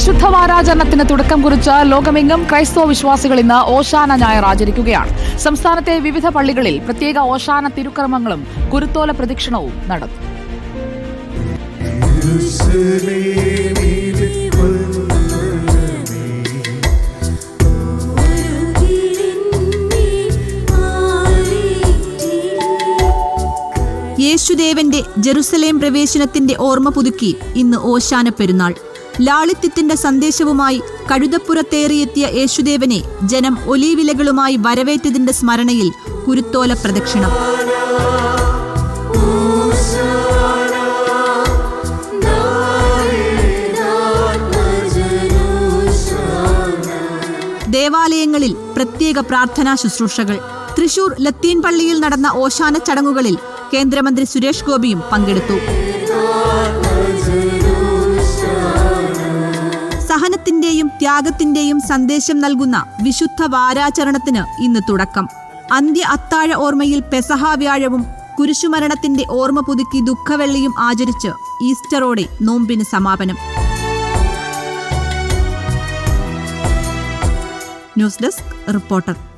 വിശുദ്ധ വാരാചരണത്തിന് തുടക്കം കുറിച്ച് ലോകമെങ്ങും ക്രൈസ്തവ വിശ്വാസികൾ ഇന്ന് ഓശാന ഞായർ ആചരിക്കുകയാണ്. സംസ്ഥാനത്തെ വിവിധ പള്ളികളിൽ പ്രത്യേക ഓശാന തിരുക്കർമ്മങ്ങളും കുരുത്തോല പ്രദക്ഷിണവും നടന്നു. യേശുദേവന്റെ ജെറുസലേം പ്രവേശനത്തിന്റെ ഓർമ്മ പുതുക്കി ഇന്ന് ഓശാന പെരുന്നാൾ. ലാളിത്യത്തിന്റെ സന്ദേശവുമായി കഴുതപ്പുറത്തേറിയെത്തിയ യേശുദേവനെ ജനം ഒലീവിലകളുമായി വരവേറ്റതിന്റെ സ്മരണയിൽ കുരുത്തോല പ്രദക്ഷിണം. ദേവാലയങ്ങളിൽ പ്രത്യേക പ്രാർത്ഥനാ ശുശ്രൂഷകൾ. തൃശൂർ ലത്തീൻ പള്ളിയിൽ നടന്ന ഓശാന ചടങ്ങുകളിൽ കേന്ദ്രമന്ത്രി സുരേഷ് ഗോപിയും പങ്കെടുത്തു. സഹനത്തിന്റെയും ത്യാഗത്തിന്റെയും സന്ദേശം നൽകുന്ന വിശുദ്ധ വാരാചരണത്തിന് ഇന്ന് തുടക്കം. അന്ത്യ അത്താഴ ഓർമ്മയിൽ പെസഹ വ്യാഴവും കുരിശുമരണത്തിന്റെ ഓർമ്മ പുതുക്കി ദുഃഖവെള്ളിയും ആചരിച്ച് ഈസ്റ്ററോടെ നോമ്പിന് സമാപനം. News desk reporter.